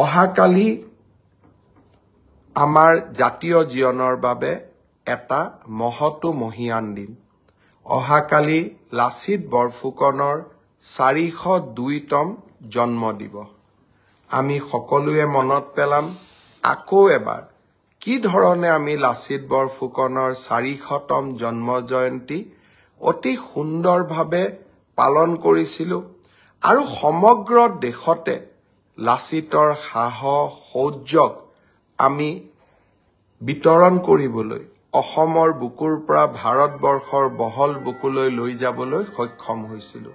অহাকালি আমাৰ জাতীয় জীৱনৰ বাবে এটা মহতো মহিয়ান দিন অহাকালি লাচিত বৰফুকনৰ 402তম জন্ম দিৱস আমি সকলোৱে মনত পেলাম আকৌ এবাৰ কি ধৰণে আমি লাচিত বৰফুকনৰ 400তম জন্ম জয়ন্তী অতি সুন্দৰভাৱে পালন কৰিছিলো আৰু সমগ্ৰ দেশতে লাচিতৰ সাহস শৌৰ্যক আমি বিতৰণ কৰিবলৈ অসমৰ বুকুৰ পৰা ভাৰতবৰ্ষৰ বহল বুকুলৈ লৈ যাবলৈ সক্ষম হৈছিলো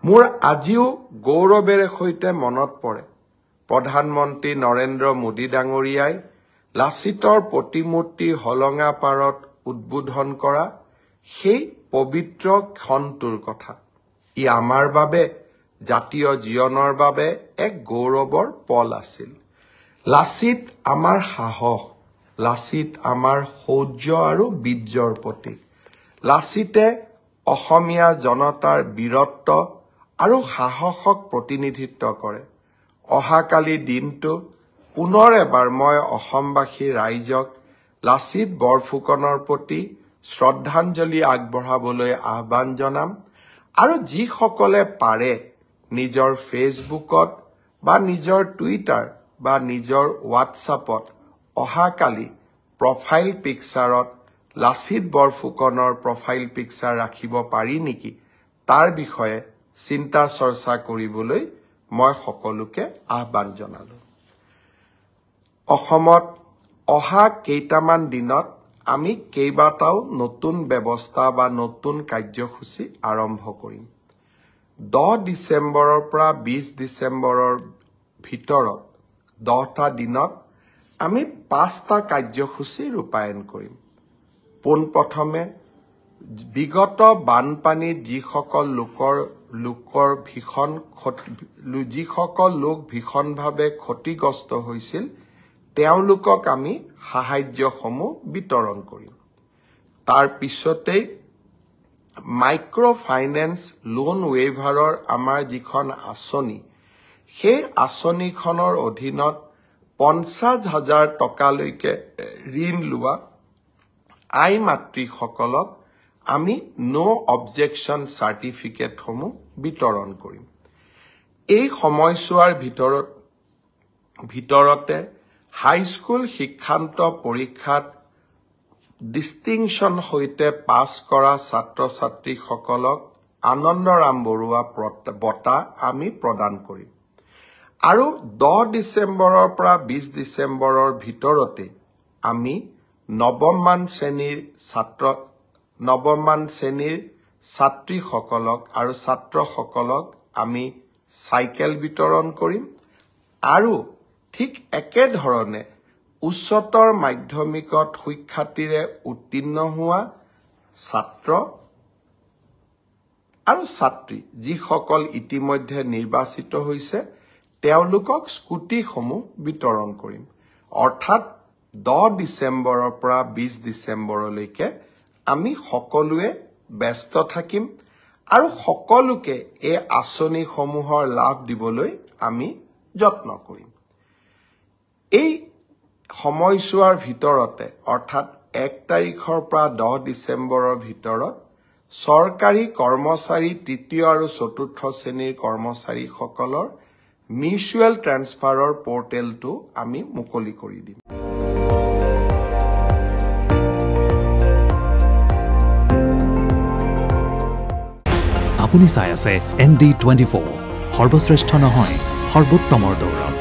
মোৰ আজিও গৌৰৱেৰে সৈতে মনত পৰে প্ৰধানমন্ত্ৰী নৰেন্দ্ৰ মোদী ডাঙৰীয়াই লাচিতৰ প্ৰতিমূৰ্তি হলঙা পাৰত উদ্বোধন কৰা সেই পবিত্ৰ ক্ষণটোৰ কথা ই আমাৰ বাবে জাতীয় জীৱনৰ বাবে এক গৌৰৱৰ পল আছিল লাচিত আমাৰ সাহস লাচিত আমাৰ শৌৰ্য আৰু বীৰ্যৰ প্ৰতীক লাচিতে অসমীয়া জনতাৰ বীৰত্ব আৰু সাহসক প্ৰতিনিধিত্ব কৰে অহাকালি দিনটো পুনৰ এবাৰ মই অসমবাসী ৰাইজক লাচিত বৰফুকনৰ প্ৰতি শ্ৰদ্ধাঞ্জলি আগবঢ়াবলৈ আহ্বান জনাম আৰু যিসকলে পাৰে নিজৰ ফেচবুকত বা নিজৰ টুইটাৰ বা নিজৰ হোৱাটছআপত অহাকালি প্ৰফাইল পিকচাৰত লাচিত বৰফুকনৰ প্ৰফাইল পিকচাৰ ৰাখিব পাৰি নেকি তাৰ বিষয়ে চিন্তা চৰ্চা কৰিবলৈ মই সকলোকে আহ্বান জনালো অসমত অহা কেইটামান দিনত আমি কেইবাটাও নতুন ব্যৱস্থা বা নতুন কাৰ্যসূচী আৰম্ভ কৰিম 10 ডিসেম্বৰৰ পৰা 20 ডিসেম্বৰৰ ভিতৰত 10টা দিনত আমি 5টা কাৰ্যসূচী ৰূপায়ণ কৰিম পোনপ্ৰথমে বিগত বানপানীত যিসকল লোক ভীষণভাৱে ক্ষতিগ্ৰস্ত হৈছিল তেওঁলোকক আমি সাহায্যসমূহ বিতৰণ কৰিম তাৰ পিছতেই মাইক্ৰ ফাইনেন্স লোন ৱেইভাৰৰ আমাৰ যিখন আঁচনি সেই আঁচনিখনৰ অধীনত 50,000 টকালৈকে ঋণ লোৱা আই মাতৃসকলক আমি নো অবজেকশন সাৰ্টিফিকেটসমূহ বিতৰণ কৰিম এই সময়ছোৱাৰ ভিতৰতে হাইস্কুল শিক্ষান্ত পৰীক্ষাত ডিষ্টিংশন সৈতে পাছ কৰা ছাত্ৰ ছাত্ৰীসকলক আনন্দৰাম বৰুৱা বঁটা আমি প্ৰদান কৰিম আৰু 10 ডিসেম্বৰৰ পৰা 20 ডিসেম্বৰৰ ভিতৰতে আমি নৱমমান শ্ৰেণীৰ ছাত্ৰীসকলক আৰু ছাত্ৰসকলক আমি সাইকেল বিতৰণ কৰিম আৰু ঠিক একে ধৰণে উচ্চতৰ মাধ্যমিকত সুখ্যাতিৰে উত্তীৰ্ণ হোৱা ছাত্ৰ আৰু ছাত্ৰী যিসকল ইতিমধ্যে নিৰ্বাচিত হৈছে তেওঁলোকক স্কুটিসমূহ বিতৰণ কৰিম অৰ্থাৎ 10 ডিসেম্বৰৰ পৰা 20 ডিসেম্বৰলৈকে আমি সকলোৱে ব্যস্ত থাকিম আৰু সকলোকে এই আঁচনিসমূহৰ লাভ দিবলৈ আমি যত্ন কৰিম এই সময়ছোৱাৰ ভিতৰতে অৰ্থাৎ 1 তাৰিখৰ পৰা 10 ডিসেম্বৰৰ ভিতৰত চৰকাৰী কৰ্মচাৰী তৃতীয় আৰু চতুৰ্থ শ্ৰেণীৰ কৰ্মচাৰীসকলৰ মিউচুৱেল ট্ৰান্সফাৰৰ পোৰ্টেলটো আমি মুকলি কৰি দিম আপুনি চাই আছে ND24 সৰ্বশ্ৰেষ্ঠ নহয় সৰ্বোত্তমৰ দৌৰ